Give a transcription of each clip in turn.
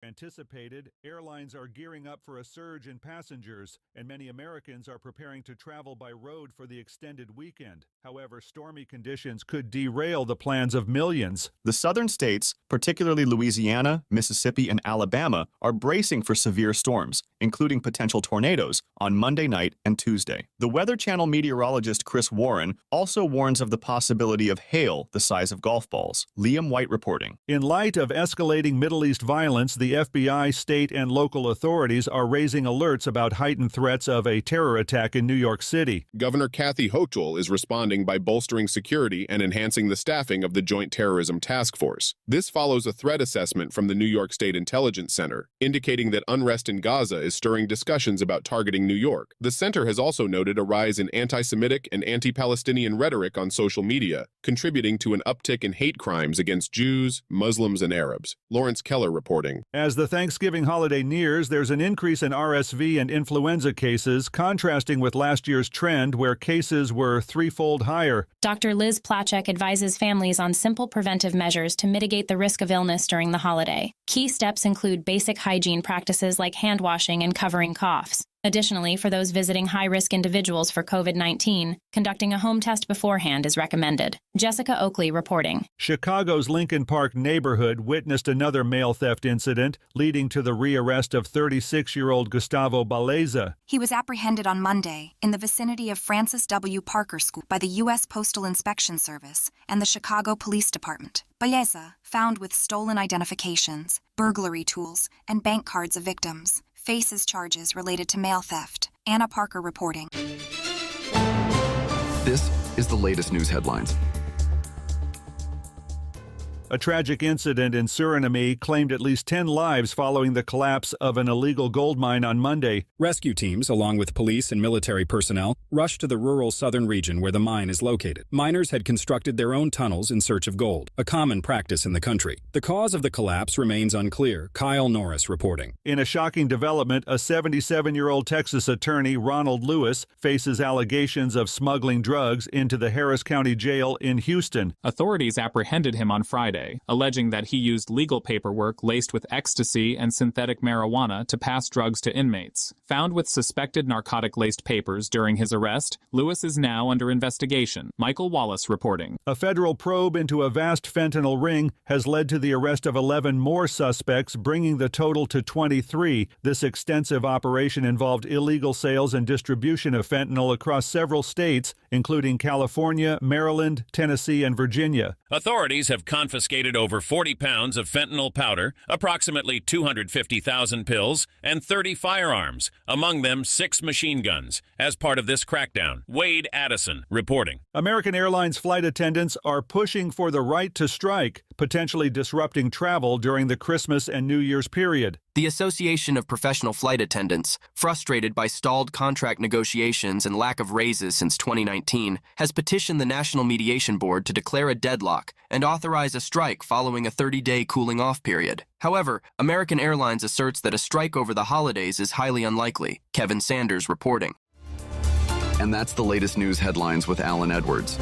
Anticipated, airlines are gearing up for a surge in passengers, and many Americans are preparing to travel by road for the extended weekend. However, stormy conditions could derail the plans of millions. The southern states, particularly Louisiana, Mississippi, and Alabama, are bracing for severe storms, including potential tornadoes, on Monday night and Tuesday. The Weather Channel meteorologist Chris Warren also warns of the possibility of hail the size of golf balls. Liam White reporting. In light of escalating Middle East violence, the FBI, state, and local authorities are raising alerts about heightened threats of a terror attack in New York City. Governor Kathy Hochul is responding by bolstering security and enhancing the staffing of the Joint Terrorism Task Force. This follows a threat assessment from the New York State Intelligence Center, indicating that unrest in Gaza is stirring discussions about targeting New York. The center has also noted a rise in anti-Semitic and anti-Palestinian rhetoric on social media, contributing to an uptick in hate crimes against Jews, Muslims, and Arabs. Lawrence Keller reporting. As the Thanksgiving holiday nears, there's an increase in RSV and influenza cases, contrasting with last year's trend where cases were threefold higher. Dr. Liz Placzek advises families on simple preventive measures to mitigate the risk of illness during the holiday. Key steps include basic hygiene practices like hand washing and covering coughs. Additionally, for those visiting high-risk individuals for COVID-19, conducting a home test beforehand is recommended. Jessica Oakley reporting. Chicago's Lincoln Park neighborhood witnessed another mail theft incident, leading to the rearrest of 36-year-old Gustavo Baleza. He was apprehended on Monday in the vicinity of Francis W. Parker School by the U.S. Postal Inspection Service and the Chicago Police Department. Baleza, found with stolen identifications, burglary tools, and bank cards of victims, faces charges related to mail theft. Anna Parker reporting. This is the latest news headlines. A tragic incident in Suriname claimed at least 10 lives following the collapse of an illegal gold mine on Monday. Rescue teams, along with police and military personnel, rushed to the rural southern region where the mine is located. Miners had constructed their own tunnels in search of gold, a common practice in the country. The cause of the collapse remains unclear. Kyle Norris reporting. In a shocking development, a 77-year-old Texas attorney, Ronald Lewis, faces allegations of smuggling drugs into the Harris County Jail in Houston. Authorities apprehended him on Friday, alleging that he used legal paperwork laced with ecstasy and synthetic marijuana to pass drugs to inmates. Found with suspected narcotic-laced papers during his arrest, Lewis is now under investigation. Michael Wallace reporting. A federal probe into a vast fentanyl ring has led to the arrest of 11 more suspects, bringing the total to 23. This extensive operation involved illegal sales and distribution of fentanyl across several states, including California, Maryland, Tennessee, and Virginia. Authorities have confiscated over 40 pounds of fentanyl powder, approximately 250,000 pills, and 30 firearms, among them 6 machine guns, as part of this crackdown. Wade Addison reporting. American Airlines flight attendants are pushing for the right to strike, potentially disrupting travel during the Christmas and New Year's period. The Association of Professional Flight Attendants, frustrated by stalled contract negotiations and lack of raises since 2019, has petitioned the National Mediation Board to declare a deadlock and authorize a strike following a 30-day cooling-off period. However, American Airlines asserts that a strike over the holidays is highly unlikely. Kevin Sanders reporting. And that's the latest news headlines with Alan Edwards.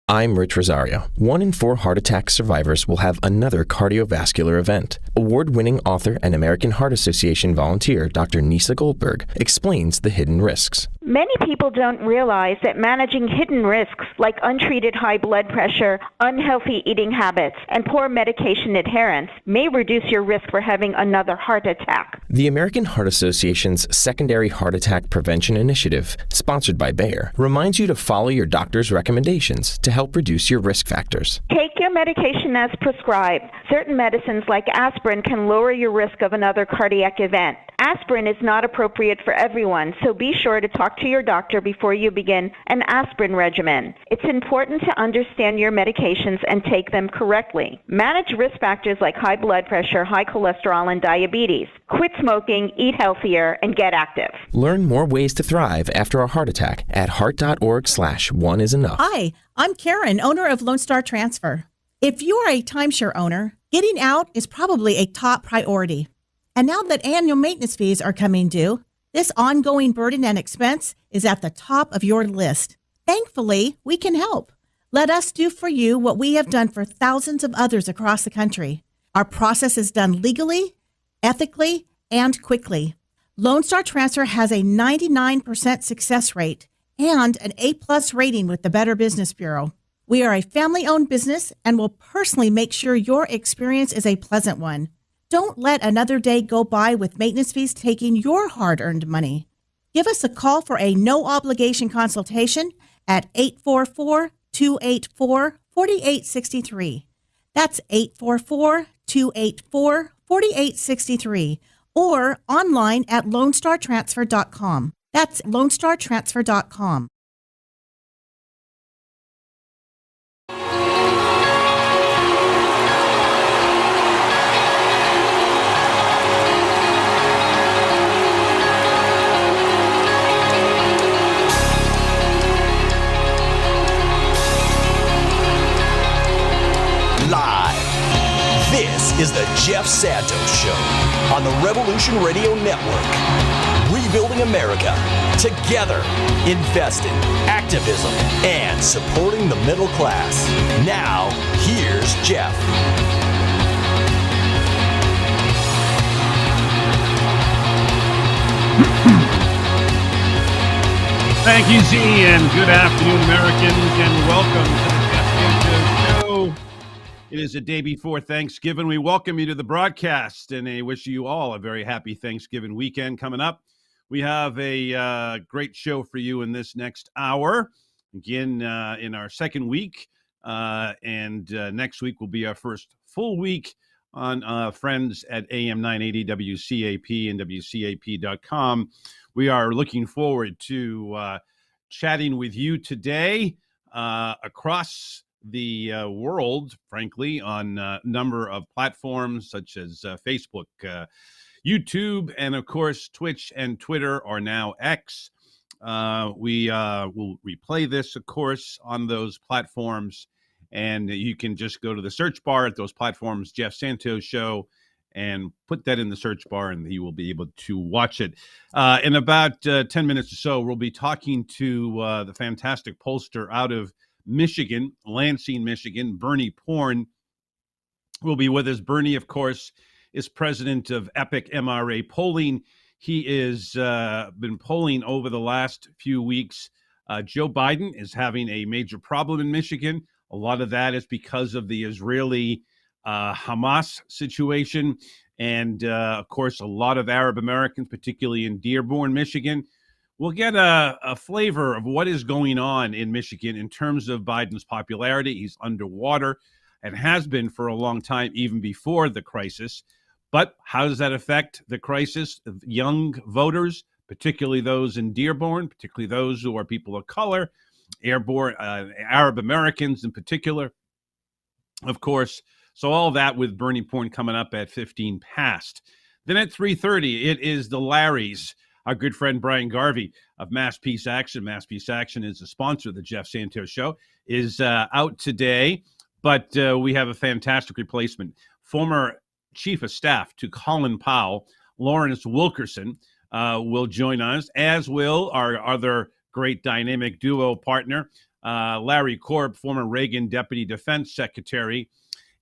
I'm Rich Rosario. 1 in 4 heart attack survivors will have another cardiovascular event. Award-winning author and American Heart Association volunteer Dr. Nisa Goldberg explains the hidden risks. Many people don't realize that managing hidden risks like untreated high blood pressure, unhealthy eating habits, and poor medication adherence may reduce your risk for having another heart attack. The American Heart Association's Secondary Heart Attack Prevention Initiative, sponsored by Bayer, reminds you to follow your doctor's recommendations to help reduce your risk factors. Take your medication as prescribed. Certain medicines like aspirin can lower your risk of another cardiac event. Aspirin is not appropriate for everyone, so be sure to talk to your doctor before you begin an aspirin regimen. It's important to understand your medications and take them correctly. Manage risk factors like high blood pressure, high cholesterol, and diabetes. Quit smoking, eat healthier, and get active. Learn more ways to thrive after a heart attack at heart.org/oneisenough. Hi, I'm Karen, owner of Lone Star Transfer. If you are a timeshare owner, getting out is probably a top priority. And now that annual maintenance fees are coming due, this ongoing burden and expense is at the top of your list. Thankfully, we can help. Let us do for you what we have done for thousands of others across the country. Our process is done legally, ethically, and quickly. Lone Star Transfer has a 99% success rate and an A-plus rating with the Better Business Bureau. We are a family-owned business and will personally make sure your experience is a pleasant one. Don't let another day go by with maintenance fees taking your hard-earned money. Give us a call for a no-obligation consultation at 844-284-4863. That's 844-284-4863 or online at lonestartransfer.com. That's lonestartransfer.com. This is the Jeff Santos Show on the Revolution Radio Network. Rebuilding America together, investing, activism, and supporting the middle class. Now, here's Jeff. Thank you, Z, and good afternoon, Americans, and welcome to the Jeff Santos Show. It is the day before Thanksgiving. We welcome you to the broadcast, and I wish you all a very happy Thanksgiving weekend coming up. We have a great show for you in this next hour. Again, in our second week, and next week will be our first full week on friends at AM 980 WCAP and WCAP.com. We are looking forward to chatting with you today across the world, frankly, on a number of platforms such as Facebook, YouTube, and of course, Twitch and Twitter are now X. We will replay this, of course, on those platforms, and you can just go to the search bar at those platforms, Jeff Santos Show, and put that in the search bar, and you will be able to watch it. In about 10 minutes or so, we'll be talking to the fantastic pollster out of Michigan, Lansing, Michigan, Bernie Porn will be with us. Bernie, of course, is president of Epic MRA Polling. He is been polling over the last few weeks. Joe Biden is having a major problem in Michigan. A lot of that is because of the Israeli Hamas situation. And, of course, a lot of Arab Americans, particularly in Dearborn, Michigan, we'll get a flavor of what is going on in Michigan in terms of Biden's popularity. He's underwater and has been for a long time, even before the crisis. But how does that affect the crisis of young voters, particularly those in Dearborn, particularly those who are people of color, Arab Americans in particular, of course. So all that with Bernie Porn coming up at 15 past. Then at 3:30, it is the Larrys. Our good friend Brian Garvey of Mass Peace Action. Mass Peace Action is a sponsor of the Jeff Santos Show, is out today, but we have a fantastic replacement. Former Chief of Staff to Colin Powell, Lawrence Wilkerson, will join us, as will our other great dynamic duo partner, Larry Korb, former Reagan Deputy Defense Secretary,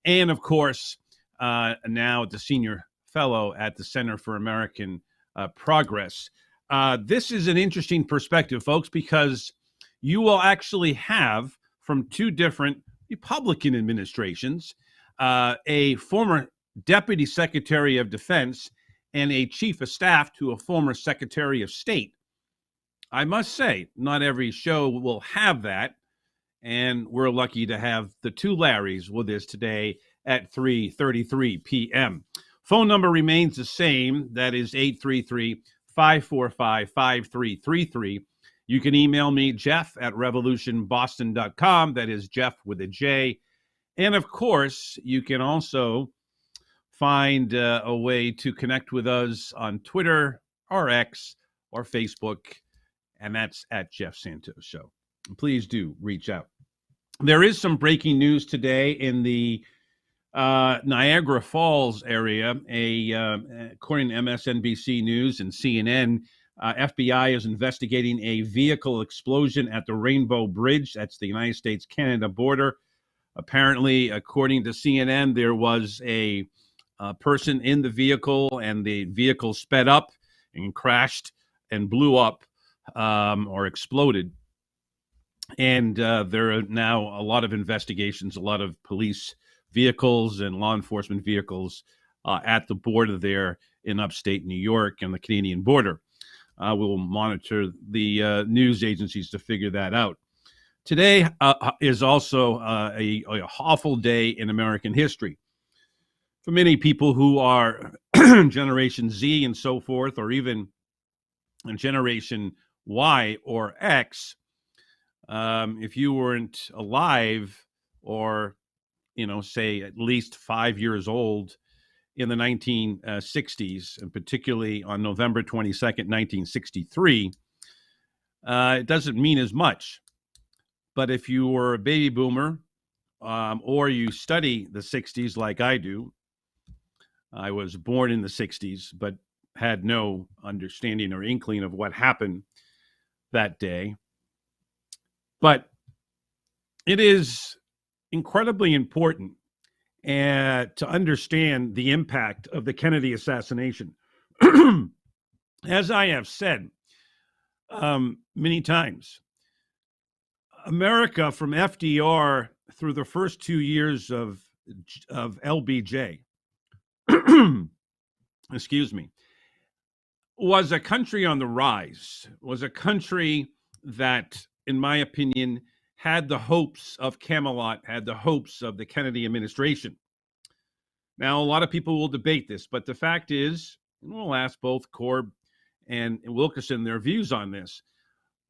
and of course, now the Senior Fellow at the Center for American Progress. This is an interesting perspective, folks, because you will actually have from two different Republican administrations, a former Deputy Secretary of Defense and a Chief of Staff to a former Secretary of State. I must say, not every show will have that, and we're lucky to have the two Larrys with us today at 3:33 p.m. Phone number remains the same. That is 833-545-5333. You can email me, Jeff, at revolutionboston.com. That is Jeff with a J. And, of course, you can also find a way to connect with us on Twitter or X or Facebook, and that's at Jeff Santos Show. Please do reach out. There is some breaking news today in the Niagara Falls area, according to MSNBC News and CNN, FBI is investigating a vehicle explosion at the Rainbow Bridge. That's the United States-Canada border. Apparently, according to CNN, there was a person in the vehicle, and the vehicle sped up and crashed and blew up or exploded. And there are now a lot of investigations, a lot of police vehicles and law enforcement vehicles at the border there in upstate New York and the Canadian border. We will monitor the news agencies to figure that out. Today is also a awful day in American history. For many people who are Generation Z and so forth, or even Generation Y or X, if you weren't alive or, say at least 5 years old in the 1960s, and particularly on November 22nd, 1963, it doesn't mean as much. But if you were a baby boomer or you study the 60s like I do, I was born in the 60s, but had no understanding or inkling of what happened that day. But it is incredibly important to understand the impact of the Kennedy assassination. As I have said many times, America, from FDR through the first 2 years of LBJ, excuse me, was a country on the rise, was a country that, in my opinion, had the hopes of Camelot, had the hopes of the Kennedy administration. Now, a lot of people will debate this, but the fact is, and we'll ask both Korb and Wilkerson their views on this,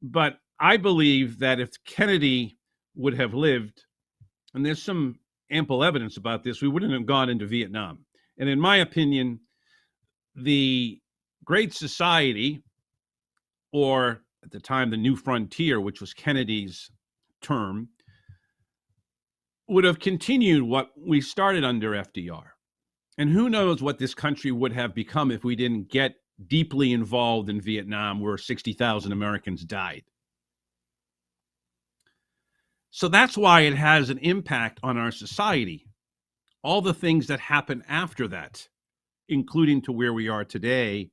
but I believe that if Kennedy would have lived, and there's some ample evidence about this, we wouldn't have gone into Vietnam. And in my opinion, the Great Society, or at the time, the New Frontier, which was Kennedy's term, would have continued what we started under FDR. And who knows what this country would have become if we didn't get deeply involved in Vietnam, where 60,000 Americans died. So that's why it has an impact on our society. All the things that happen after that, including to where we are today,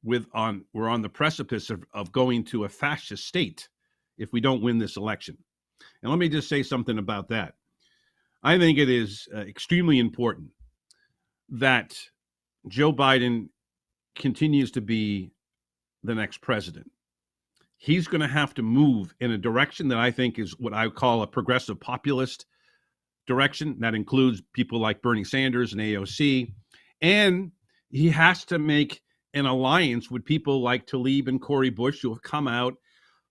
we're on the precipice of going to a fascist state if we don't win this election. And let me just say something about that. I think it is extremely important that Joe Biden continues to be the next president. He's going to have to move in a direction that I think is what I call a progressive populist direction. That includes people like Bernie Sanders and AOC. And he has to make an alliance with people like Tlaib and Cori Bush, who have come out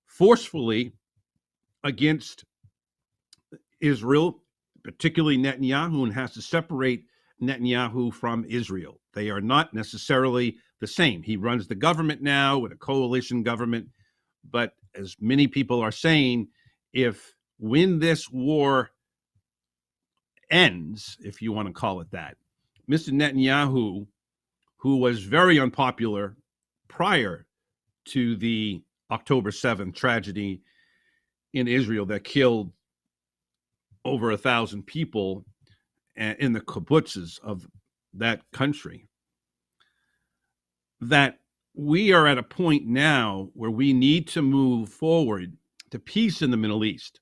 forcefully against Israel, particularly Netanyahu, and has to separate Netanyahu from Israel. They are not necessarily the same. He runs the government now with a coalition government. But as many people are saying, when this war ends, if you want to call it that, Mr. Netanyahu, who was very unpopular prior to the October 7th tragedy in Israel that killed over 1,000 people in the kibbutzes of that country, that we are at a point now where we need to move forward to peace in the Middle East.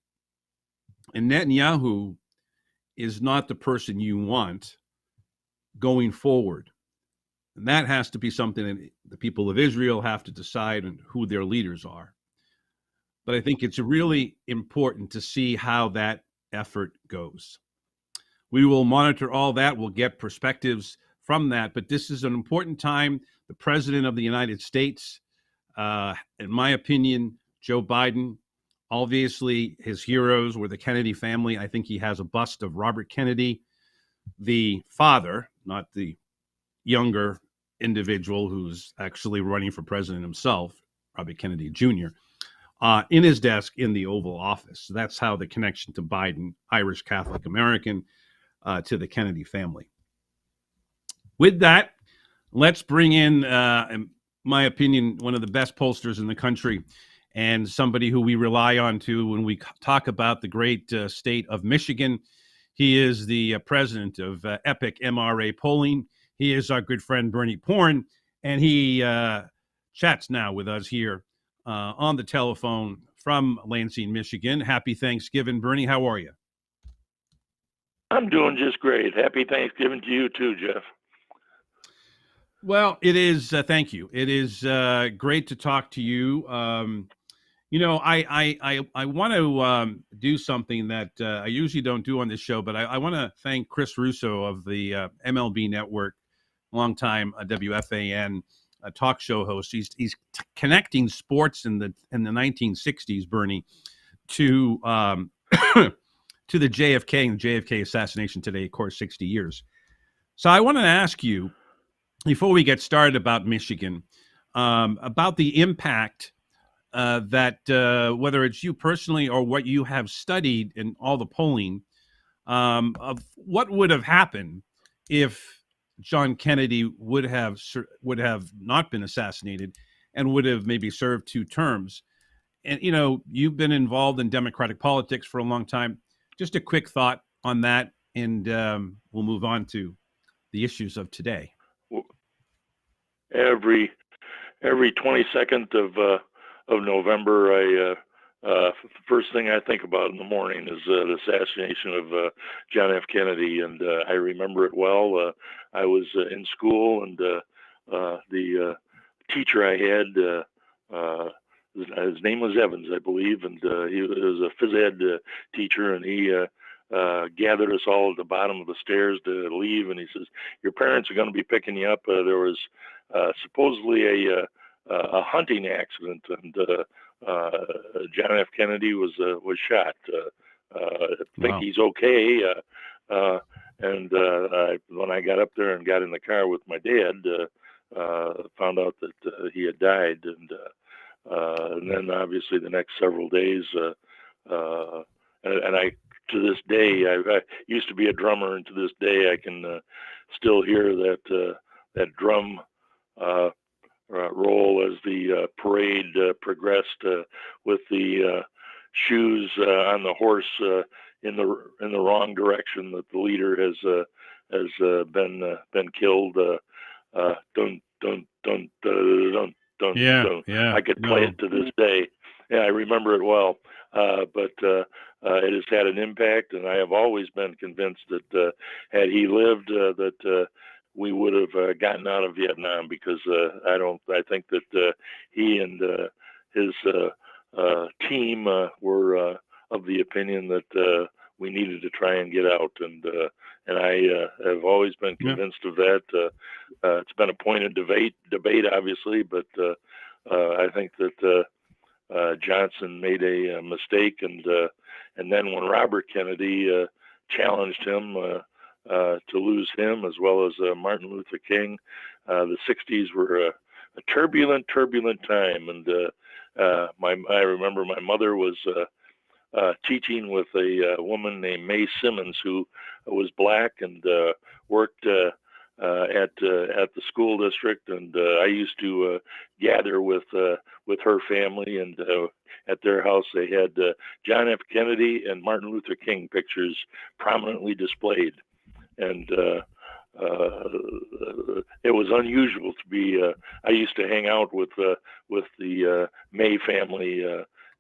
And Netanyahu is not the person you want going forward. And that has to be something that the people of Israel have to decide on who their leaders are. But I think it's really important to see how that effort goes. We will monitor all that. We'll get perspectives from that. But this is an important time. The President of the United States, in my opinion, Joe Biden, obviously his heroes were the Kennedy family. I think he has a bust of Robert Kennedy, the father, not the younger individual who's actually running for president himself, Robert Kennedy Jr., in his desk in the Oval Office. So that's how the connection to Biden, Irish Catholic American, to the Kennedy family. With that, let's bring in, in my opinion, one of the best pollsters in the country and somebody who we rely on to when we talk about the great state of Michigan. He is the president of Epic MRA Polling. He is our good friend Bernie Porn, and he chats now with us here on the telephone from Lansing, Michigan. Happy Thanksgiving, Bernie. How are you? I'm doing just great. Happy Thanksgiving to you too, Jeff. Well, it is. Thank you. It is great to talk to you. You know, I want to do something that I usually don't do on this show, but I want to thank Chris Russo of the MLB Network, longtime WFAN talk show host. He's connecting sports in the 1960s, Bernie, to to the JFK and JFK assassination today, of course, 60 years. So I want to ask you, before we get started about Michigan, about the impact that whether it's you personally or what you have studied in all the polling, of what would have happened if John Kennedy would have not been assassinated and would have maybe served 2 terms. And, you know, you've been involved in Democratic politics for a long time. Just a quick thought on that, and we'll move on to the issues of today. Every 22nd of November, first thing I think about in the morning is the assassination of John F. Kennedy, and I remember it well. I was in school, and the teacher I had, his name was Evans, I believe, and he was a phys ed teacher, and he gathered us all at the bottom of the stairs to leave, and he says, "Your parents are going to be picking you up." There was supposedly a hunting accident, and John F. Kennedy was shot. I think he's okay. And when I got up there and got in the car with my dad, found out that he had died, and then obviously the next several days, and I, to this day, I used to be a drummer, and to this day I can still hear that drum roll as the parade progressed with the shoes on the horse in the wrong direction, that the leader has been killed. Dun dun dun dun dun dun. Yeah. I could play it to this day. Yeah, I remember it well. But it has had an impact, and I have always been convinced that had he lived, that we would have gotten out of Vietnam, because I think that he and his team were of the opinion that we needed to try and get out, and I have always been convinced of that. It's been a point of debate, obviously, but I think that Johnson made a mistake, and then when Robert Kennedy challenged him to lose him, as well as Martin Luther King, the 60s were a turbulent time, and I remember my mother was teaching with a woman named Mae Simmons, who was black and worked at the school district, and I used to gather with her family, and at their house they had John F. Kennedy and Martin Luther King pictures prominently displayed, and it was unusual to be. I used to hang out with the May family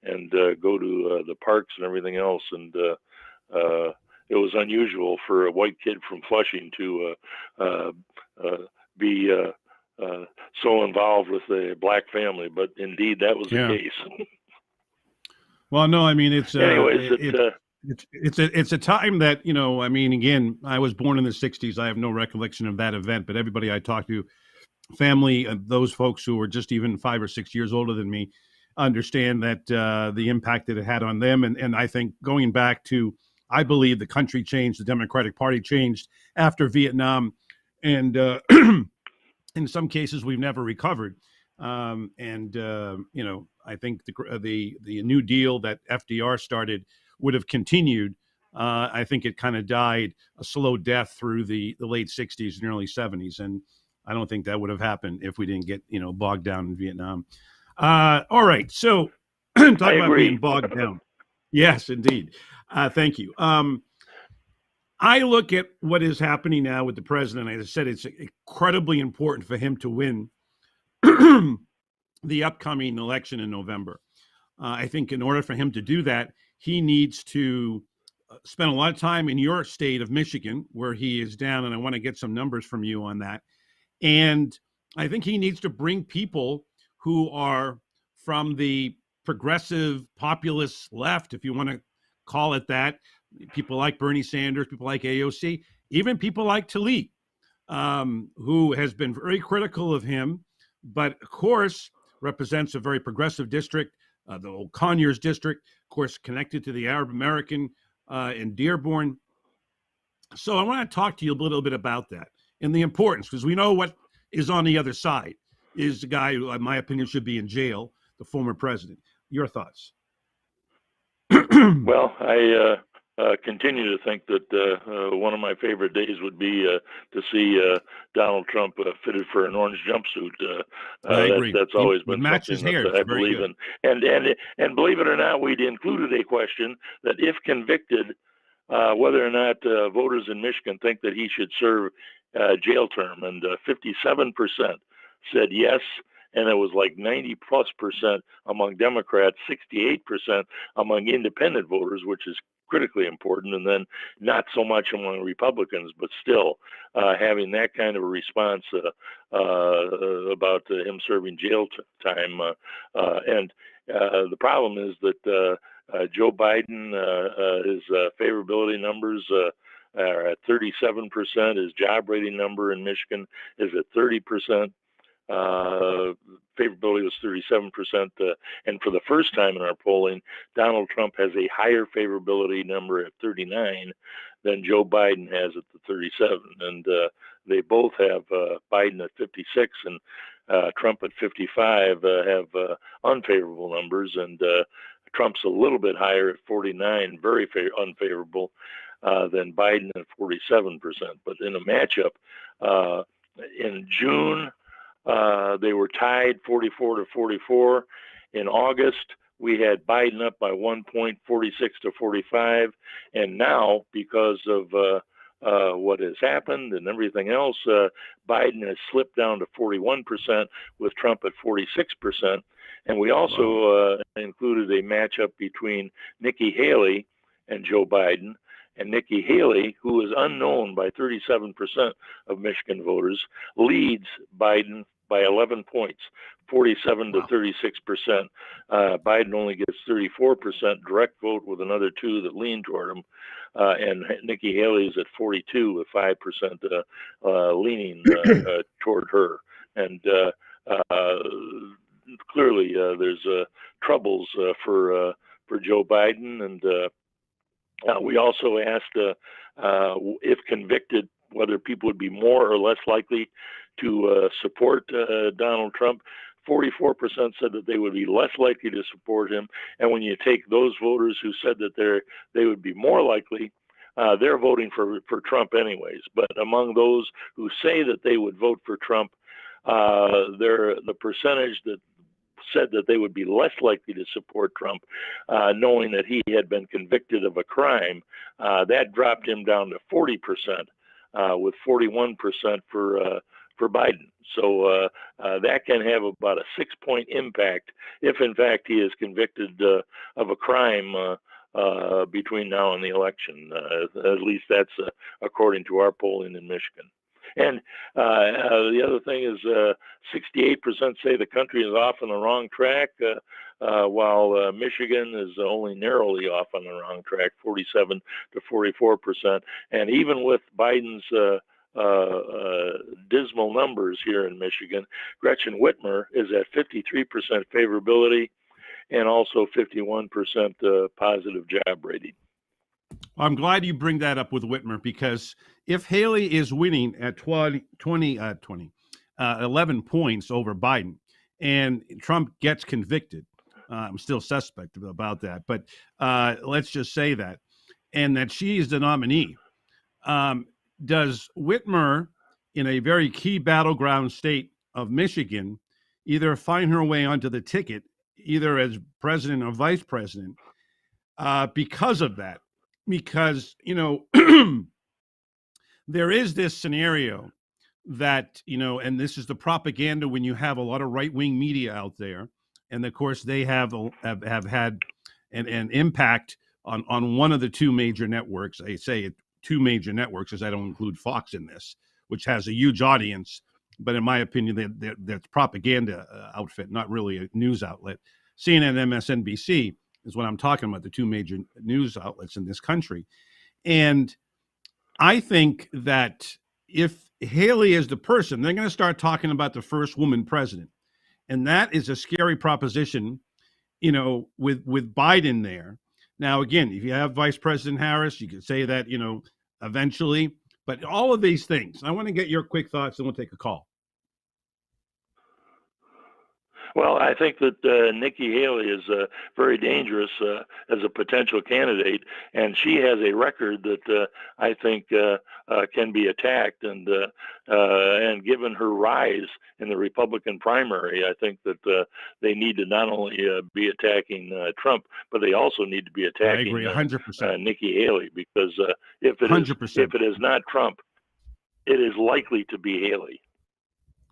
and go to the parks and everything else, and it was unusual for a white kid from Flushing to be so involved with a black family, but indeed that was the case. Well, no, I mean, it's anyways, it's a time that, you know, I mean, again, I was born in the 60s. I have no recollection of that event, but everybody I talked to, family, those folks who were just even 5 or 6 years older than me, understand that the impact that it had on them. And I think going back to, I believe the country changed, the Democratic Party changed after Vietnam, and in some cases we've never recovered. You know, I think the New Deal that FDR started would have continued I think it kind of died a slow death through the late 60s and early 70s. And I don't think that would have happened if we didn't get, bogged down in Vietnam. All right. So talk about being bogged down. Yes, indeed. Thank you. I look at what is happening now with the president. As I said, it's incredibly important for him to win the upcoming election in November. I think in order for him to do that, he needs to spend a lot of time in your state of Michigan, where he is down, and I want to get some numbers from you on that. And I think he needs to bring people who are from the progressive populist left, if you want to call it that, people like Bernie Sanders, people like AOC, even people like Tlaib, who has been very critical of him, but of course represents a very progressive district, the old Conyers district, of course, connected to the Arab American in Dearborn. So I want to talk to you a little bit about that and the importance, because we know what is on the other side is the guy who, in my opinion, should be in jail, the former president. Your thoughts? Well, I continue to think that one of my favorite days would be to see Donald Trump fitted for an orange jumpsuit. I agree. That's always been matches something hair. that I believe in. And believe it or not, we'd included a question that if convicted, whether or not voters in Michigan think that he should serve jail term, and 57% said yes, and it was like 90+% among Democrats, 68% among independent voters, which is critically important, and then not so much among Republicans, but still having that kind of a response about him serving jail time. And the problem is that Joe Biden, his favorability numbers are at 37%. His job rating number in Michigan is at 30%. Favorability was 37%. And for the first time in our polling, Donald Trump has a higher favorability number at 39 than Joe Biden has at the 37. And they both have Biden at 56 and Trump at 55 have unfavorable numbers. And Trump's a little bit higher at 49, very unfavorable than Biden at 47%. But in a matchup in June, they were tied 44-44. In August, we had Biden up by 1 point, 46-45. And now, because of what has happened and everything else, Biden has slipped down to 41% with Trump at 46%. And we also included a matchup between Nikki Haley and Joe Biden. And Nikki Haley, who is unknown by 37% of Michigan voters, leads Biden by 11 points, 47-36%. Biden only gets 34% direct vote with another 2 that lean toward him. And Nikki Haley is at 42 with 5% leaning toward her. And clearly there's troubles for Joe Biden. And we also asked if convicted, whether people would be more or less likely to support Donald Trump. 44% said that they would be less likely to support him. And when you take those voters who said that they would be more likely, they're voting for Trump anyways. But among those who say that they would vote for Trump, the percentage that said that they would be less likely to support Trump, knowing that he had been convicted of a crime, that dropped him down to 40%, with 41% for Biden. So that can have about a 6-point impact if, in fact, he is convicted of a crime between now and the election. At least that's according to our polling in Michigan. And the other thing is 68% say the country is off on the wrong track, while Michigan is only narrowly off on the wrong track, 47-44%. And even with Biden's dismal numbers here in Michigan, Gretchen Whitmer is at 53% favorability and also 51% positive job rating. I'm glad you bring that up with Whitmer, because if Haley is winning at 11 points over Biden and Trump gets convicted, I'm still suspect about that, but let's just say that, and that she is the nominee. Does Whitmer, in a very key battleground state of Michigan, either find her way onto the ticket, either as president or vice president, because of that? Because, there is this scenario that, and this is the propaganda when you have a lot of right-wing media out there. And of course, they have had an impact on one of the two major networks. I say two major networks, as I don't include Fox in this, which has a huge audience. But in my opinion, that's propaganda outfit, not really a news outlet. CNN, MSNBC is what I'm talking about, the two major news outlets in this country. And I think that if Haley is the person, they're going to start talking about the first woman president. And that is a scary proposition, with Biden there. Now, again, if you have Vice President Harris, you could say that, eventually. But all of these things, I want to get your quick thoughts, and we'll take a call. Well, I think that Nikki Haley is very dangerous as a potential candidate, and she has a record that I think can be attacked. And given her rise in the Republican primary, I think that they need to not only be attacking Trump, but they also need to be attacking 100%. Nikki Haley, because if it is not Trump, it is likely to be Haley.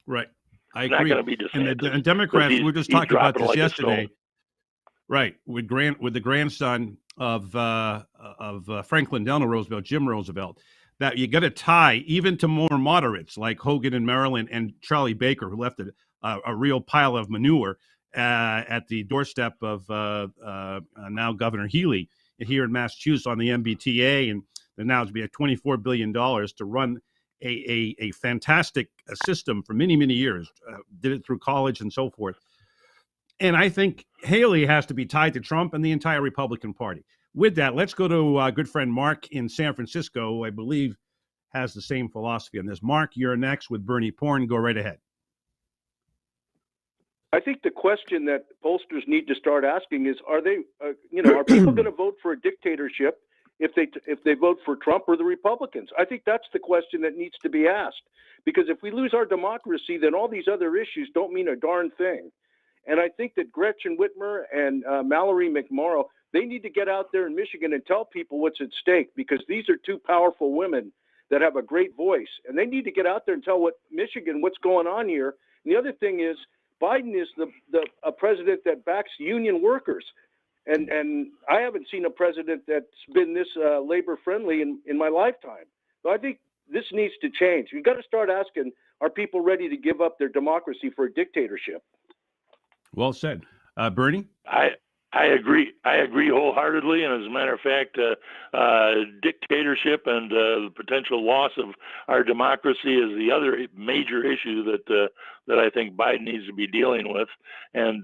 Right. I it's agree. Not going to be DeSantis, and Democrats, we were just talking about this like yesterday, right? With the grandson of Franklin Delano Roosevelt, Jim Roosevelt, that you got to tie even to more moderates like Hogan in Maryland and Charlie Baker, who left a real pile of manure at the doorstep of now Governor Healy here in Massachusetts on the MBTA, and now it's be $24 billion to run a fantastic system for many, many years, did it through college and so forth. And I think Haley has to be tied to Trump and the entire Republican Party. With that, let's go to our good friend Mark in San Francisco, who I believe has the same philosophy on this. Mark, you're next with Bernie Porn. Go right ahead. I think the question that pollsters need to start asking is, are people going to vote for a dictatorship if they vote for Trump or the Republicans? I think that's the question that needs to be asked, because if we lose our democracy, then all these other issues don't mean a darn thing. And I think that Gretchen Whitmer and Mallory McMorrow, they need to get out there in Michigan and tell people what's at stake, because these are two powerful women that have a great voice, and they need to get out there and tell Michigan what's going on here. And the other thing is, Biden is a president that backs union workers. And I haven't seen a president that's been this labor friendly in my lifetime. So I think this needs to change. We've got to start asking, are people ready to give up their democracy for a dictatorship? Well said. Bernie? I agree. I agree wholeheartedly. And as a matter of fact, dictatorship and the potential loss of our democracy is the other major issue that I think Biden needs to be dealing with. And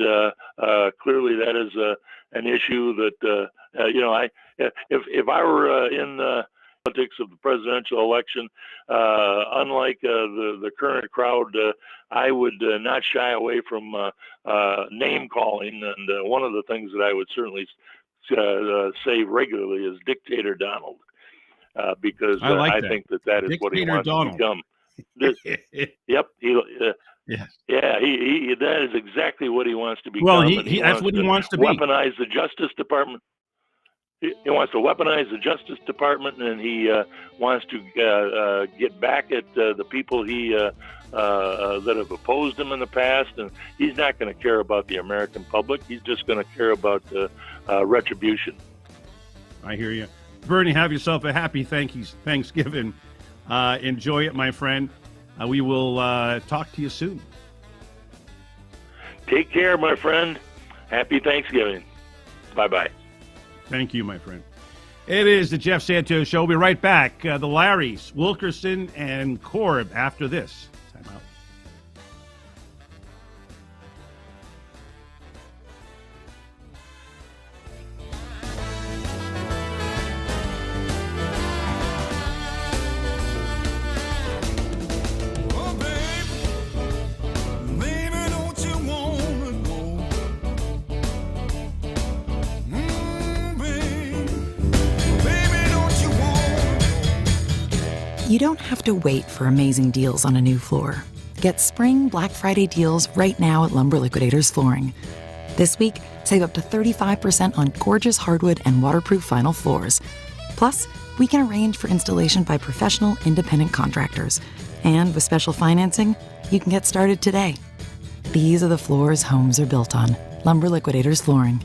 clearly that is an issue that, if I were in politics of the presidential election, unlike the current crowd, I would not shy away from name calling. And one of the things that I would certainly say regularly is Dictator Donald, because I think that is Dictator what he wants Donald. To become. Yep. He that is exactly what he wants to become. Well, that's what he wants to weaponize the Justice Department. He wants to weaponize the Justice Department, and he wants to get back at the people that have opposed him in the past. And he's not going to care about the American public. He's just going to care about retribution. I hear you. Bernie, have yourself a happy Thanksgiving. Enjoy it, my friend. We will talk to you soon. Take care, my friend. Happy Thanksgiving. Bye-bye. Thank you, my friend. It is the Jeff Santos Show. We'll be right back. The Larrys, Wilkerson, and Korb after this. Time out. Baby, You don't have to wait for amazing deals on a new floor. Get spring Black Friday deals right now at Lumber Liquidators Flooring. This week, save up to 35% on gorgeous hardwood and waterproof vinyl floors. Plus, we can arrange for installation by professional, independent contractors. And with special financing, you can get started today. These are the floors homes are built on. Lumber Liquidators Flooring.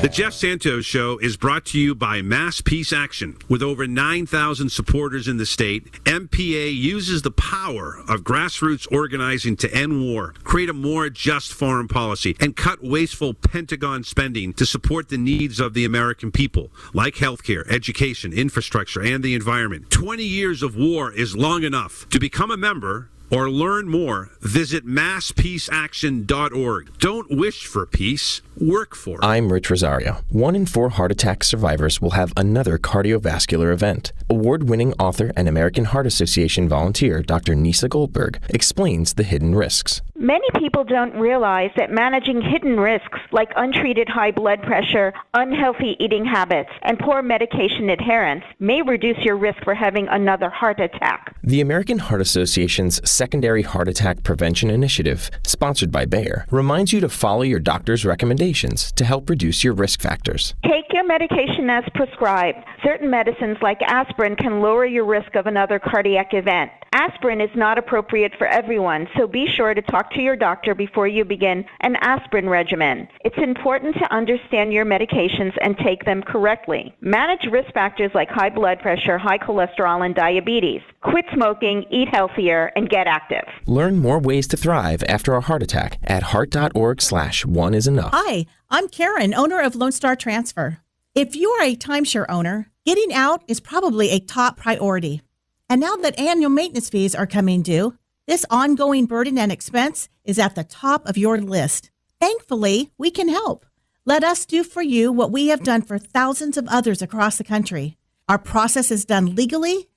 The Jeff Santos Show is brought to you by Mass Peace Action. With over 9,000 supporters in the state, MPA uses the power of grassroots organizing to end war, create a more just foreign policy, and cut wasteful Pentagon spending to support the needs of the American people, like healthcare, education, infrastructure, and the environment. 20 years of war is long enough. To become a member or learn more, visit masspeaceaction.org. Don't wish for peace, work for it. I'm Rich Rosario. 1 in 4 heart attack survivors will have another cardiovascular event. Award-winning author and American Heart Association volunteer Dr. Nisa Goldberg explains the hidden risks. Many people don't realize that managing hidden risks like untreated high blood pressure, unhealthy eating habits, and poor medication adherence may reduce your risk for having another heart attack. The American Heart Association's Secondary Heart Attack Prevention Initiative, sponsored by Bayer, reminds you to follow your doctor's recommendations to help reduce your risk factors. Take your medication as prescribed. Certain medicines like aspirin can lower your risk of another cardiac event. Aspirin is not appropriate for everyone, so be sure to talk to your doctor before you begin an aspirin regimen. It's important to understand your medications and take them correctly. Manage risk factors like high blood pressure, high cholesterol, and diabetes. Quit smoking, eat healthier, and get active. Learn more ways to thrive after a heart attack at heart.org/oneisenough. Hi, I'm Karen, owner of Lone Star Transfer. If you are a timeshare owner, getting out is probably a top priority. And now that annual maintenance fees are coming due, this ongoing burden and expense is at the top of your list. Thankfully, we can help. Let us do for you what we have done for thousands of others across the country. Our process is done legally,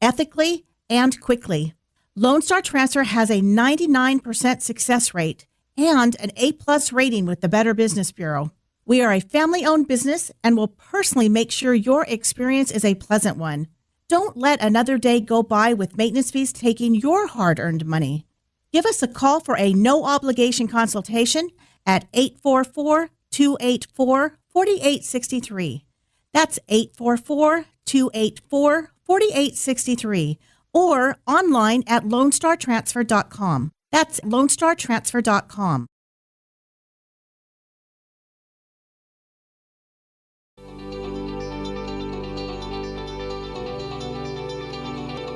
ethically, and quickly. Lone Star Transfer has a 99% success rate and an A+ rating with the Better Business Bureau. We are a family-owned business and will personally make sure your experience is a pleasant one. Don't let another day go by with maintenance fees taking your hard-earned money. Give us a call for a no-obligation consultation at 844-284-4863. That's 844-284-4863. Or online at LoneStarTransfer.com. That's LoneStarTransfer.com.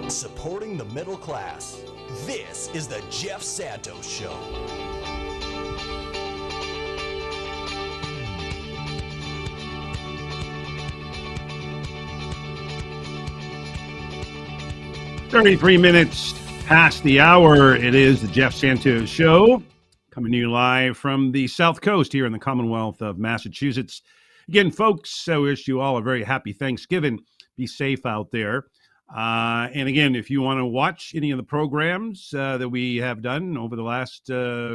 Supporting the middle class. This is the Jeff Santos Show. "33 minutes past the hour. It is the Jeff Santos Show, coming to you live from the South Coast here in the Commonwealth of Massachusetts. Again, folks, I wish you all a very happy Thanksgiving. Be safe out there. And again, if you want to watch any of the programs that we have done over the last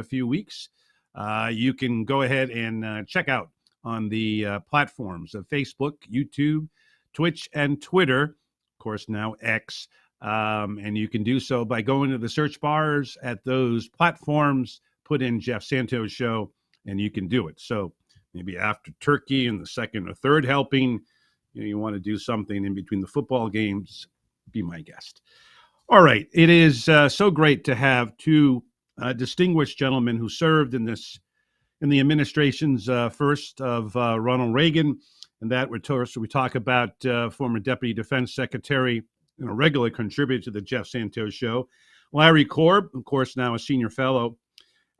few weeks, you can go ahead and check out on the platforms of Facebook, YouTube, Twitch, and Twitter. Of course, now X. And you can do so by going to the search bars at those platforms, put in Jeff Santos Show, and you can do it. So maybe after turkey and the second or third helping, you want to do something in between the football games, be my guest. All right. It is so great to have two distinguished gentlemen who served in the administrations first of Ronald Reagan, and that we talk about former Deputy Defense Secretary and a regular contributor to the Jeff Santos Show, Larry Korb, of course, now a senior fellow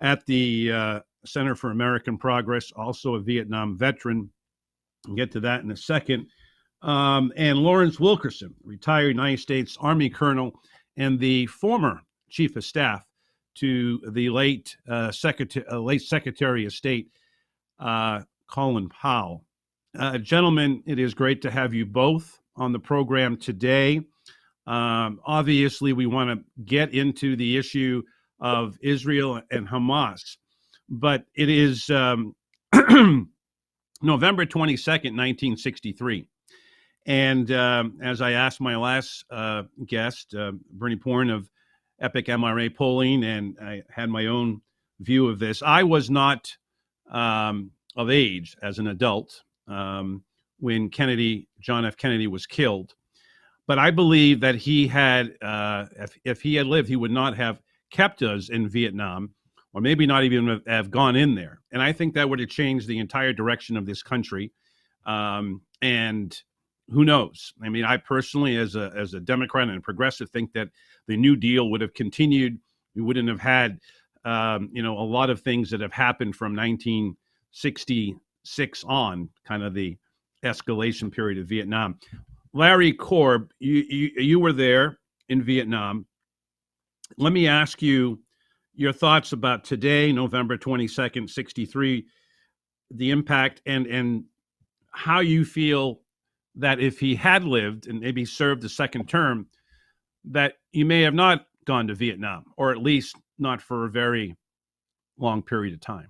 at the Center for American Progress, also a Vietnam veteran. We'll get to that in a second. And Lawrence Wilkerson, retired United States Army colonel and the former chief of staff to the late Secretary of State, Colin Powell. Gentlemen, it is great to have you both on the program today. Obviously, we want to get into the issue of Israel and Hamas, but it is November 22nd, 1963. And as I asked my last guest, Bernie Porn of Epic MRA Polling, and I had my own view of this, I was not of age as an adult when John F. Kennedy was killed. But I believe that he had, if he had lived, he would not have kept us in Vietnam, or maybe not even have gone in there. And I think that would have changed the entire direction of this country. And who knows? I mean, I personally, as a Democrat and a progressive, think that the New Deal would have continued. We wouldn't have had, a lot of things that have happened from 1966 on, kind of the escalation period of Vietnam. Larry Korb, you were there in Vietnam. Let me ask you your thoughts about today, November 22nd, 63, the impact, and how you feel that if he had lived and maybe served a second term, that you may have not gone to Vietnam, or at least not for a very long period of time.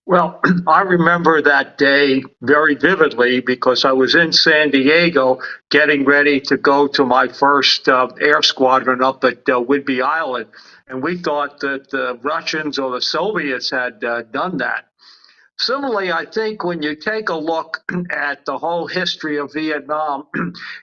Well, I remember that day very vividly because I was in San Diego getting ready to go to my first air squadron up at Whidbey Island. And we thought that the Russians or the Soviets had done that. Similarly, I think when you take a look at the whole history of Vietnam,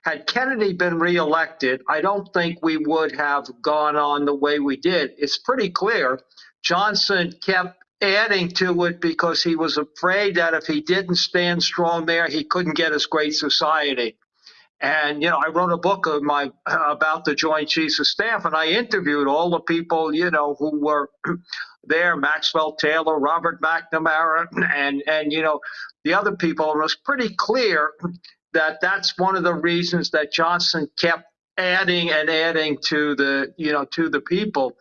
had Kennedy been reelected, I don't think we would have gone on the way we did. It's pretty clear Johnson kept adding to it because he was afraid that if he didn't stand strong there, he couldn't get his great society. And, I wrote a book about the Joint Chiefs of Staff, and I interviewed all the people, who were there, Maxwell Taylor, Robert McNamara, and the other people. And it was pretty clear that that's one of the reasons that Johnson kept adding to the people.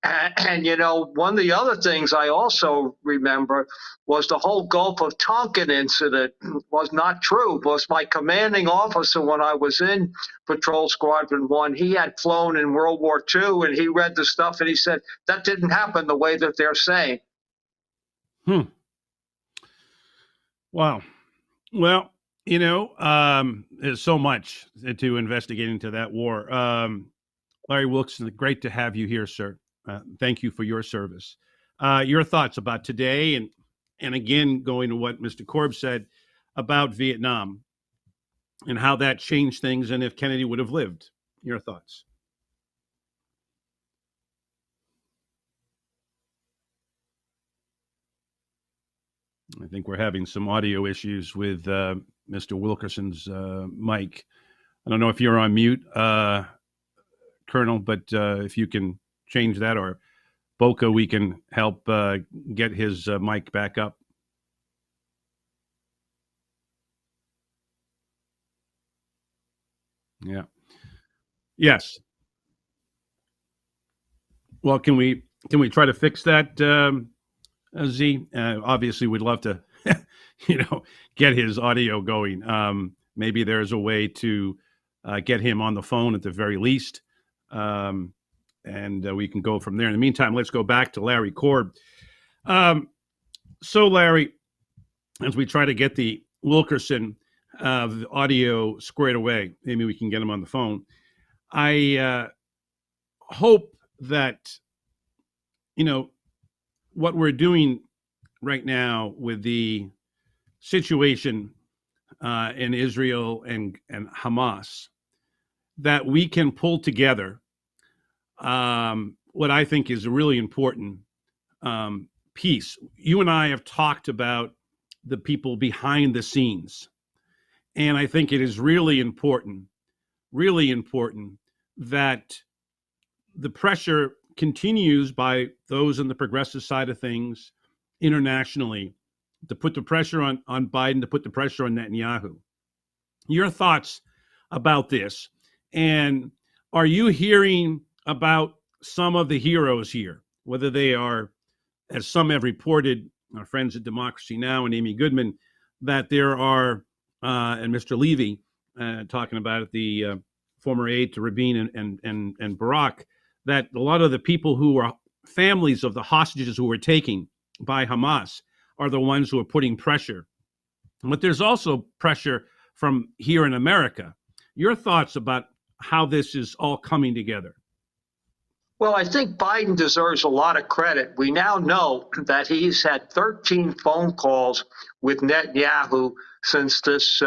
And one of the other things I also remember was the whole Gulf of Tonkin incident was not true. Was my commanding officer when I was in Patrol Squadron 1, he had flown in World War II, and he read the stuff and he said, that didn't happen the way that they're saying. Wow. Well, there's so much to investigate into that war. Larry Wilkerson, great to have you here, sir. Thank you for your service. Your thoughts about today, and again, going to what Mr. Korb said about Vietnam and how that changed things, and if Kennedy would have lived. Your thoughts. I think we're having some audio issues with Mr. Wilkerson's mic. I don't know if you're on mute, Colonel, but if you can change that, or Boca, we can help get his mic back up. Yeah. Yes. Well, can we try to fix that, Z? Obviously, we'd love to, get his audio going. Maybe there's a way to get him on the phone at the very least, and we can go from there. In the meantime, let's go back to Larry Korb. So, Larry, as we try to get the Wilkerson audio squared away, maybe we can get him on the phone. I hope that, what we're doing right now with the situation in Israel and Hamas, that we can pull together what I think is a really important piece. You and I have talked about the people behind the scenes, and I think it is really important that the pressure continues by those on the progressive side of things internationally to put the pressure on Biden, to put the pressure on Netanyahu. Your thoughts about this? And are you hearing about some of the heroes here, whether they are, as some have reported, our friends at Democracy Now! And Amy Goodman, that there are, and Mr. Levy talking about it, the former aide to Rabin and Barak, that a lot of the people who are families of the hostages who were taken by Hamas are the ones who are putting pressure. But there's also pressure from here in America. Your thoughts about how this is all coming together? Well, I think Biden deserves a lot of credit. We now know that he's had 13 phone calls with Netanyahu since this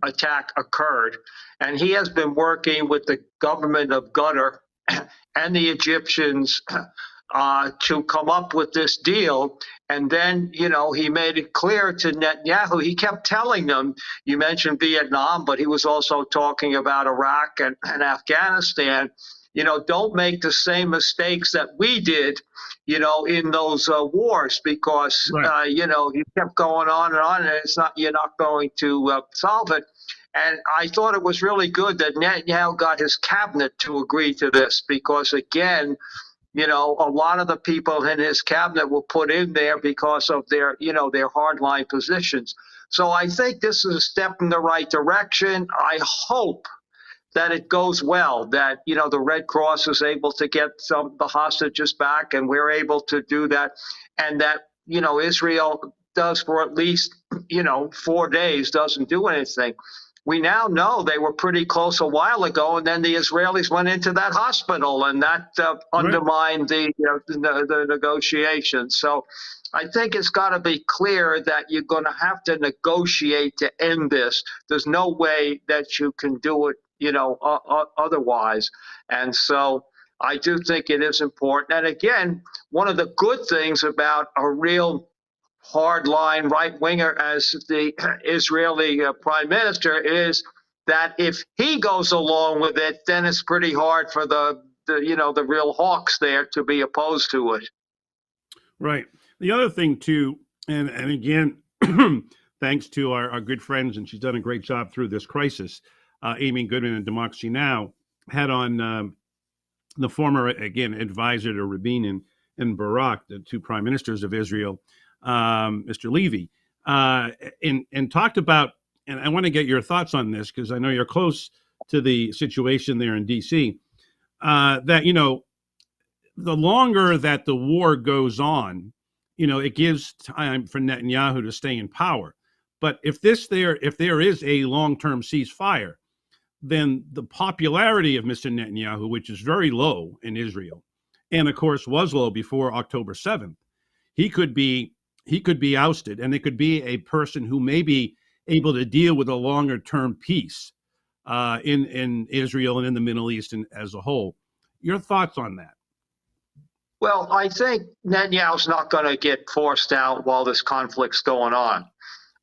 attack occurred. And he has been working with the government of Qatar and the Egyptians to come up with this deal. And then, he made it clear to Netanyahu. He kept telling them, you mentioned Vietnam, but he was also talking about Iraq and Afghanistan. Don't make the same mistakes that we did, in those wars, because, you kept going on, and you're not going to solve it. And I thought it was really good that Netanyahu got his cabinet to agree to this, because, again, a lot of the people in his cabinet were put in there because of their hardline positions. So I think this is a step in the right direction. I hope that it goes well, that, the Red Cross is able to get some of the hostages back, and we're able to do that, and that, Israel does for at least, 4 days, doesn't do anything. We now know they were pretty close a while ago, and then the Israelis went into that hospital, and that undermined the negotiations. So I think it's got to be clear that you're going to have to negotiate to end this. There's no way that you can do it, otherwise. And so I do think it is important. And again, one of the good things about a real hardline right winger as the Israeli prime minister is that if he goes along with it, then it's pretty hard for the real hawks there to be opposed to it. Right. The other thing too, and again, thanks to our good friends, and she's done a great job through this crisis, Amy Goodman and Democracy Now! Had on the former, again, advisor to Rabin and Barak, the two prime ministers of Israel, Mr. Levy, and talked about, and I want to get your thoughts on this because I know you're close to the situation there in D.C., that, the longer that the war goes on, it gives time for Netanyahu to stay in power. But if there is a long-term ceasefire, then the popularity of Mr. Netanyahu, which is very low in Israel, and of course was low before October 7th, he could be ousted, and it could be a person who may be able to deal with a longer-term peace in Israel and in the Middle East as a whole. Your thoughts on that? Well, I think Netanyahu's not going to get forced out while this conflict's going on.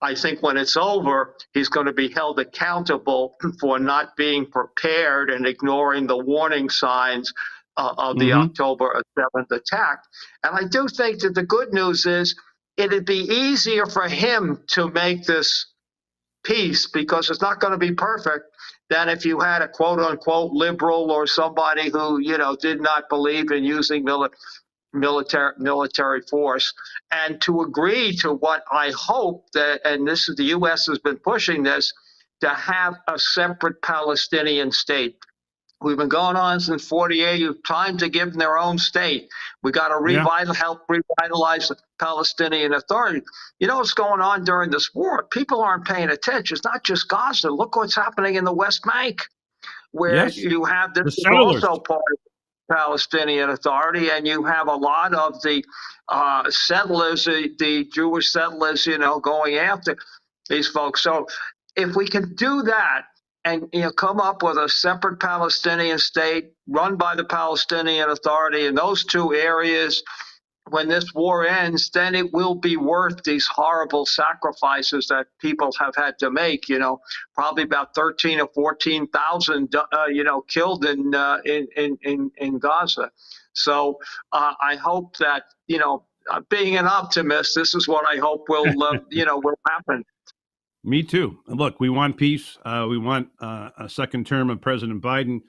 I think when it's over, he's going to be held accountable for not being prepared and ignoring the warning signs of the October 7th attack. And I do think that the good news is it'd be easier for him to make this peace, because it's not going to be perfect, than if you had a quote unquote liberal or somebody who, did not believe in using military force, and to agree to what I hope that, and this is the U.S. has been pushing this, to have a separate Palestinian state. We've been going on since 48. Time to give them their own state. We got to help revitalize the Palestinian Authority. You know what's going on during this war? People aren't paying attention. It's not just Gaza. Look what's happening in the West Bank, where you have this is also part of the Palestinian Authority, and you have a lot of the settlers, the Jewish settlers, going after these folks. So if we can do that, and come up with a separate Palestinian state run by the Palestinian Authority in those two areas, when this war ends, then it will be worth these horrible sacrifices that people have had to make. Probably about 13 or 14,000, killed in Gaza. So I hope that, being an optimist, this is what I hope will happen. Me too. Look, we want peace. We want a second term of President Biden,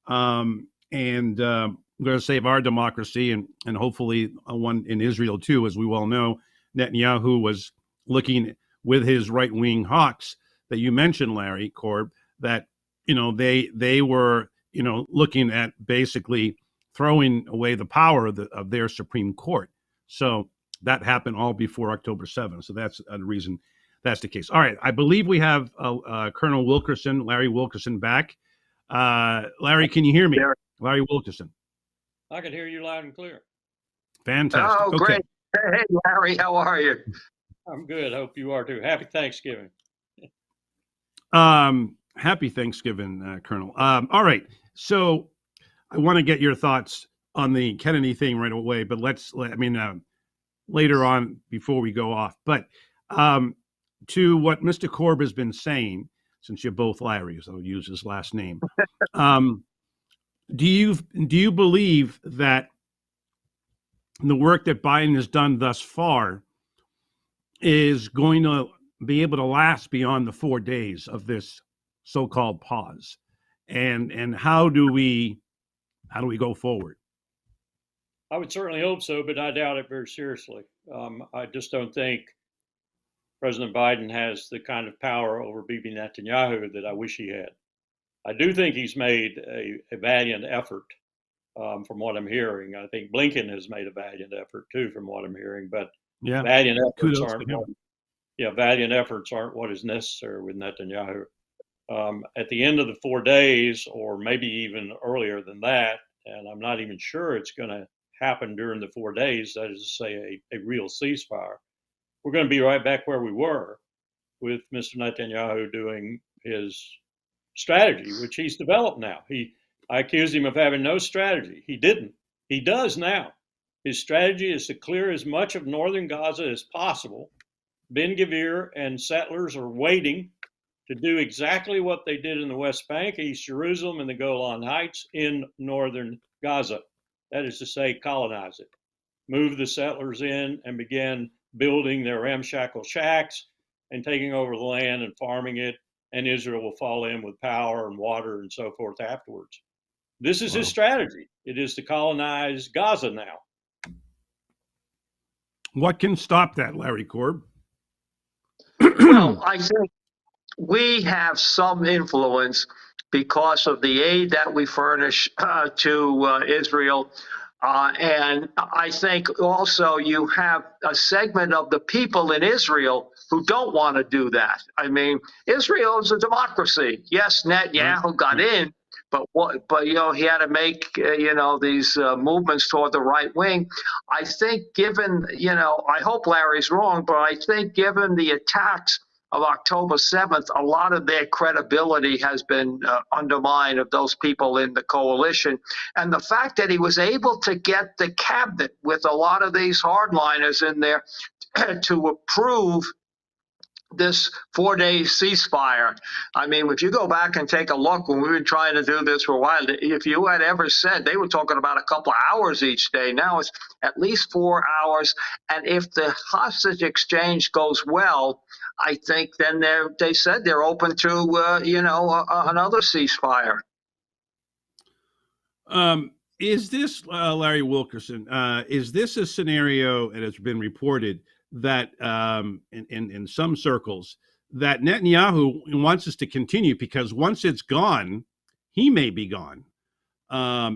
and we're going to save our democracy and hopefully one in Israel too. As we well know, Netanyahu was looking with his right-wing hawks that you mentioned, Larry Korb, that they were looking at basically throwing away the power of their Supreme Court. So that happened all before October 7th. So that's a reason that's the case. All right. I believe we have Colonel Wilkerson, Larry Wilkerson, back. Larry, can you hear me? Larry Wilkerson. I can hear you loud and clear. Fantastic. Oh, great. Hey, Larry, how are you? I'm good. Hope you are too. Happy Thanksgiving. Happy Thanksgiving, Colonel. All right. So I want to get your thoughts on the Kennedy thing right away, but later on before we go off. But to what Mr. Korb has been saying, since you're both Larrys, I'll use his last name. Do you believe that the work that Biden has done thus far is going to be able to last beyond the 4 days of this so-called pause? And how do we go forward? I would certainly hope so, but I doubt it very seriously. I just don't think President Biden has the kind of power over Bibi Netanyahu that I wish he had. I do think he's made a valiant effort, from what I'm hearing. I think Blinken has made a valiant effort too, from what I'm hearing. But valiant efforts valiant efforts aren't what is necessary with Netanyahu. At the end of the 4 days, or maybe even earlier than that, and I'm not even sure it's going to happen during the 4 days, that is to say a real ceasefire, we're going to be right back where we were, with Mr. Netanyahu doing his strategy, which he's developed now. I accused him of having no strategy. He didn't. He does now. His strategy is to clear as much of northern Gaza as possible. Ben Gvir and settlers are waiting to do exactly what they did in the West Bank, East Jerusalem, and the Golan Heights in northern Gaza. That is to say, colonize it. Move the settlers in and begin building their ramshackle shacks and taking over the land and farming it, and Israel will fall in with power and water and so forth afterwards. This is his strategy. It is to colonize Gaza now. What can stop that, Larry Korb? Well, I think we have some influence because of the aid that we furnish to Israel. And I think also you have a segment of the people in Israel who don't want to do that. I mean, Israel is a democracy. Yes, Netanyahu got in, but he had to make these movements toward the right wing. I think given I hope Larry's wrong, but I think given the attacks of October 7th, a lot of their credibility has been undermined of those people in the coalition. And the fact that he was able to get the cabinet with a lot of these hardliners in there to approve this 4-day ceasefire. I mean, if you go back and take a look, when we've been trying to do this for a while, if you had ever said, they were talking about a couple of hours each day. Now it's at least 4 hours. And if the hostage exchange goes well, I think then they said they're open to, another ceasefire. Is this, Larry Wilkerson, is this a scenario, and it's been reported, that in some circles, that Netanyahu wants us to continue because once it's gone, he may be gone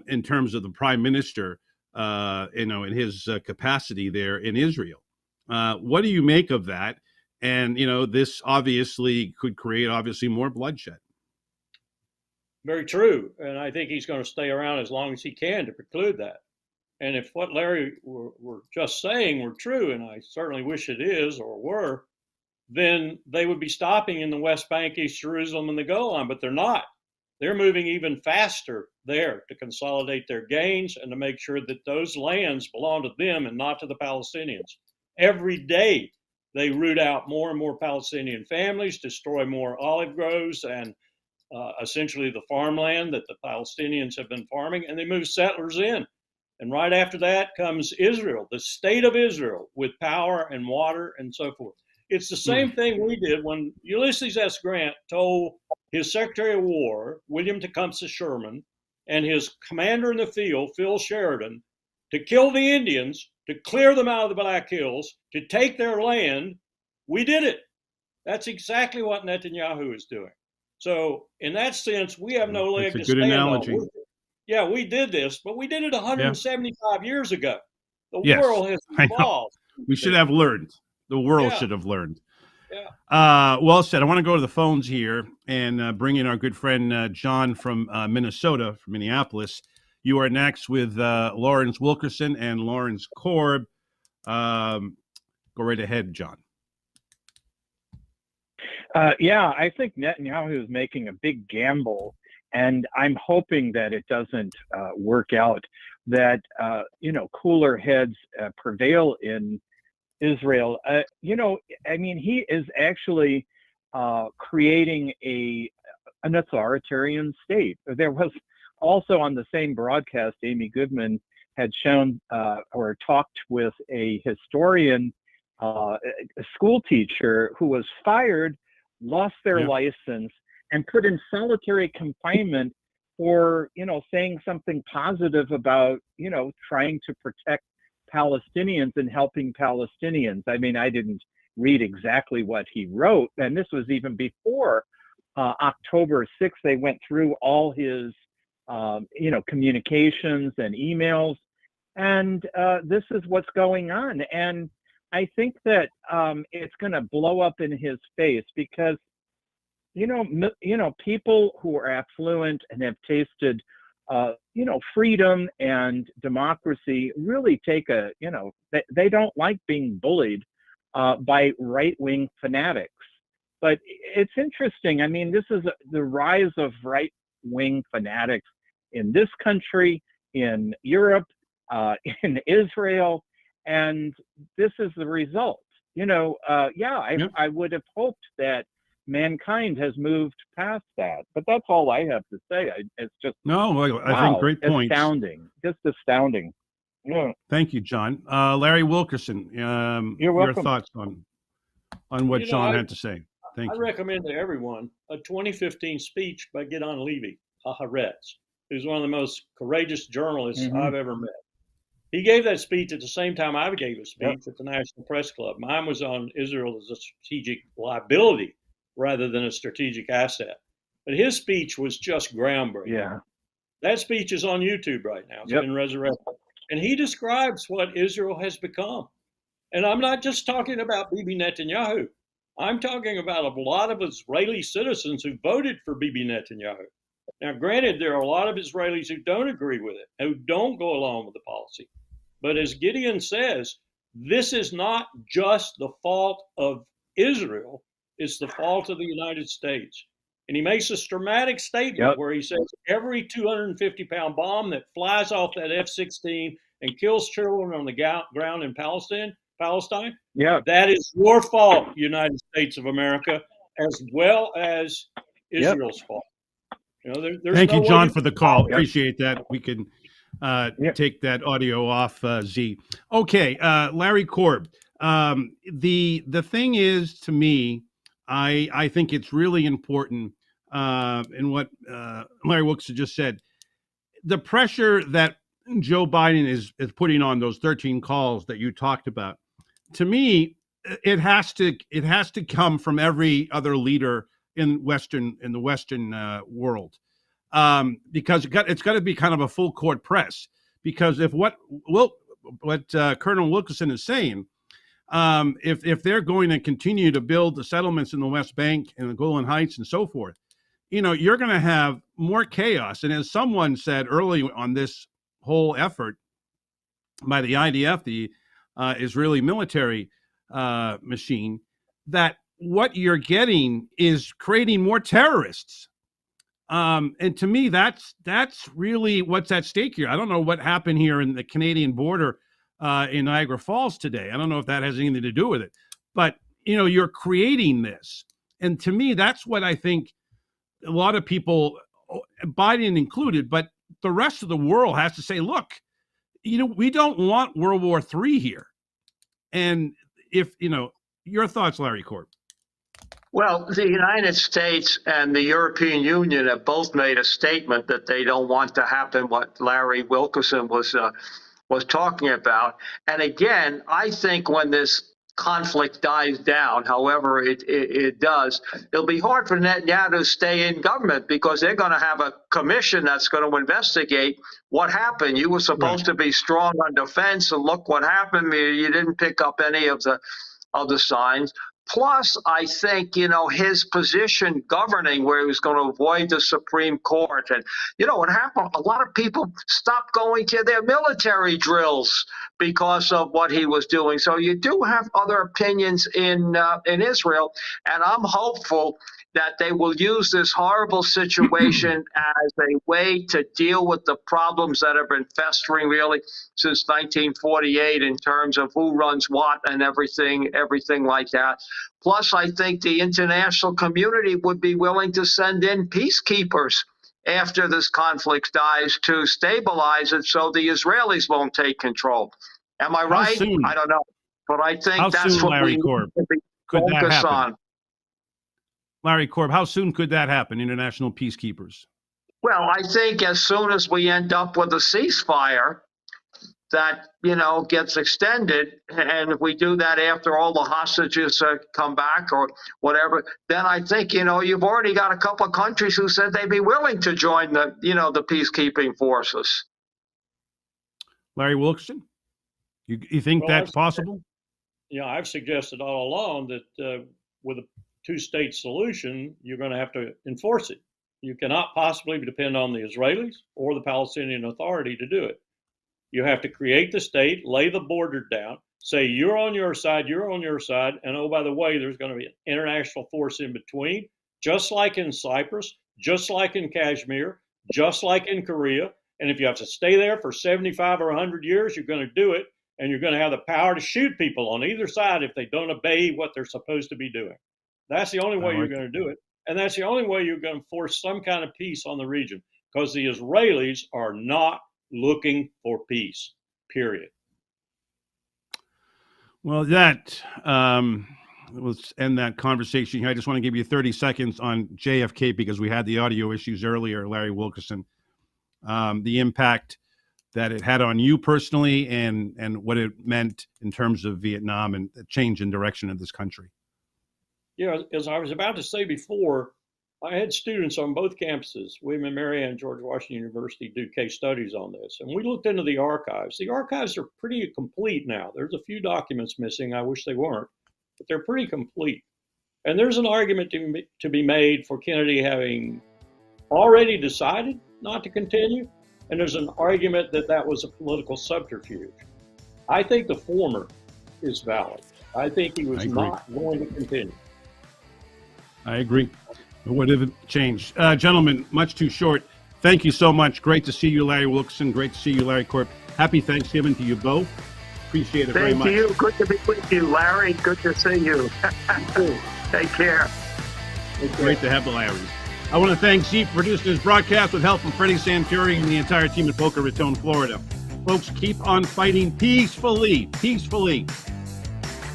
in terms of the prime minister, in his capacity there in Israel. What do you make of that? And, this obviously could create more bloodshed. Very true. And I think he's going to stay around as long as he can to preclude that. And if what Larry were just saying were true, and I certainly wish it is or were, then they would be stopping in the West Bank, East Jerusalem, and the Golan, but they're not. They're moving even faster there to consolidate their gains and to make sure that those lands belong to them and not to the Palestinians. Every day, they root out more and more Palestinian families, destroy more olive groves and essentially the farmland that the Palestinians have been farming, and they move settlers in. And right after that comes Israel, the state of Israel, with power and water and so forth. It's the same thing we did when Ulysses S. Grant told his Secretary of War, William Tecumseh Sherman, and his commander in the field, Phil Sheridan, to kill the Indians, to clear them out of the Black Hills, to take their land. We did it. That's exactly what Netanyahu is doing. So in that sense, we have no leg to stand on. Yeah, we did this, but we did it 175 years ago. The world has evolved. We should have learned. The world should have learned. Well said. I want to go to the phones here and bring in our good friend John from Minnesota, from Minneapolis. You are next with Lawrence Wilkerson and Lawrence Korb. Go right ahead, John. Yeah, I think Netanyahu is making a big gamble, and I'm hoping that it doesn't work out, that, cooler heads prevail in Israel. I mean, he is actually creating an authoritarian state. There was also on the same broadcast, Amy Goodman had shown or talked with a historian, a school teacher who was fired, lost their license, and put in solitary confinement for, saying something positive about, trying to protect Palestinians and helping Palestinians. I mean, I didn't read exactly what he wrote, and this was even before October 6th. They went through all his, communications and emails, and this is what's going on. And I think that it's going to blow up in his face because, people who are affluent and have tasted, freedom and democracy really take they don't like being bullied by right-wing fanatics. But it's interesting. I mean, this is the rise of right-wing fanatics in this country, in Europe, in Israel, and this is the result. I would have hoped that mankind has moved past that, but that's all I have to say. It's just I think great points. Astounding, just astounding. Yeah. Thank you, John. Larry Wilkerson, your thoughts on what John had to say. Thank I you. recommend to everyone a 2015 speech by Gideon Levy, Haaretz, who's one of the most courageous journalists I've ever met. He gave that speech at the same time I gave a speech at the National Press Club. Mine was on Israel as a strategic liability rather than a strategic asset. But his speech was just groundbreaking. Yeah. That speech is on YouTube right now. It's been resurrected. And he describes what Israel has become. And I'm not just talking about Bibi Netanyahu. I'm talking about a lot of Israeli citizens who voted for Bibi Netanyahu. Now, granted, there are a lot of Israelis who don't agree with it, who don't go along with the policy. But as Gideon says, this is not just the fault of Israel. It's the fault of the United States. And he makes a dramatic statement where he says every 250-pound bomb that flies off that F-16 and kills children on the ground in Palestine, that is your fault, United States of America, as well as Israel's fault. Thank you, John, for the call. Appreciate that. We can take that audio off Z. Okay, Larry Korb. The thing is, to me, I think it's really important in what Larry Wilkerson just said. The pressure that Joe Biden is putting on those 13 calls that you talked about, to me, it has to come from every other leader in the Western world, because it's got to be kind of a full court press. Because if what Colonel Wilkerson is saying, if they're going to continue to build the settlements in the West Bank and the Golan Heights and so forth, you're going to have more chaos. And as someone said early on this whole effort by the IDF, the Israeli military machine, that what you're getting is creating more terrorists. And to me, that's really what's at stake here. I don't know what happened here in the Canadian border in Niagara Falls today. I don't know if that has anything to do with it, but you're creating this. And to me, that's what I think a lot of people, Biden included, but the rest of the world has to say, look, we don't want World War III here. And if, your thoughts, Larry Korb. Well, the United States and the European Union have both made a statement that they don't want to happen what Larry Wilkerson was talking about. And again, I think when this conflict dies down, however it does, it'll be hard for Netanyahu to stay in government because they're going to have a commission that's going to investigate what happened. You were supposed to be strong on defense, and look what happened. You didn't pick up any of the signs. Plus, I think, his position governing where he was going to avoid the Supreme Court. And, what happened, a lot of people stopped going to their military drills because of what he was doing. So you do have other opinions in Israel. And I'm hopeful that they will use this horrible situation as a way to deal with the problems that have been festering really since 1948 in terms of who runs what and everything like that. Plus, I think the international community would be willing to send in peacekeepers after this conflict dies to stabilize it so the Israelis won't take control. Am I right? Soon? I don't know. But I think How that's soon, what Larry we Korb, need to could that focus happen? on. Larry Korb, how soon could that happen, international peacekeepers? Well, I think as soon as we end up with a ceasefire that, gets extended, and if we do that after all the hostages come back or whatever, then I think, you've already got a couple of countries who said they'd be willing to join the peacekeeping forces. Larry Wilkerson, you think that's possible? I've suggested all along that with a two-state solution, you're going to have to enforce it. You cannot possibly depend on the Israelis or the Palestinian Authority to do it. You have to create the state, lay the border down, say you're on your side, and oh, by the way, there's going to be an international force in between, just like in Cyprus, just like in Kashmir, just like in Korea. And if you have to stay there for 75 or 100 years, you're going to do it, and you're going to have the power to shoot people on either side if they don't obey what they're supposed to be doing. That's the only way you're going to do it. And that's the only way you're going to force some kind of peace on the region, because the Israelis are not looking for peace, period. Well, let's end that conversation here. I just want to give you 30 seconds on JFK because we had the audio issues earlier, Larry Wilkerson. The impact that it had on you personally and what it meant in terms of Vietnam and the change in direction of this country. As I was about to say before, I had students on both campuses, William & Mary and George Washington University, do case studies on this. And we looked into the archives. The archives are pretty complete now. There's a few documents missing. I wish they weren't, but they're pretty complete. And there's an argument to be made for Kennedy having already decided not to continue. And there's an argument that was a political subterfuge. I think the former is valid. I think he was not going to continue. I agree. What have it changed? Gentlemen, much too short. Thank you so much. Great to see you, Larry Wilkerson. Great to see you, Larry Korb. Happy Thanksgiving to you both. Appreciate it very much. Thank you. Good to be with you, Larry. Good to see you. Take care. It's great to have the Larrys. I want to thank Zeke for producing this broadcast with help from Freddie Santuri and the entire team at Boca Raton, Florida. Folks, keep on fighting peacefully.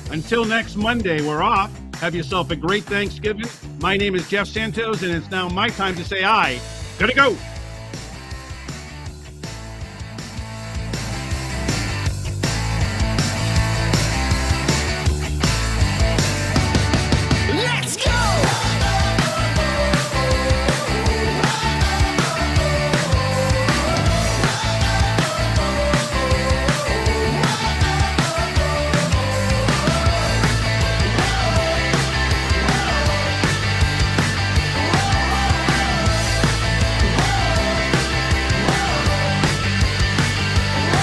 Until next Monday, we're off. Have yourself a great Thanksgiving. My name is Jeff Santos, and it's now my time to say I gotta go.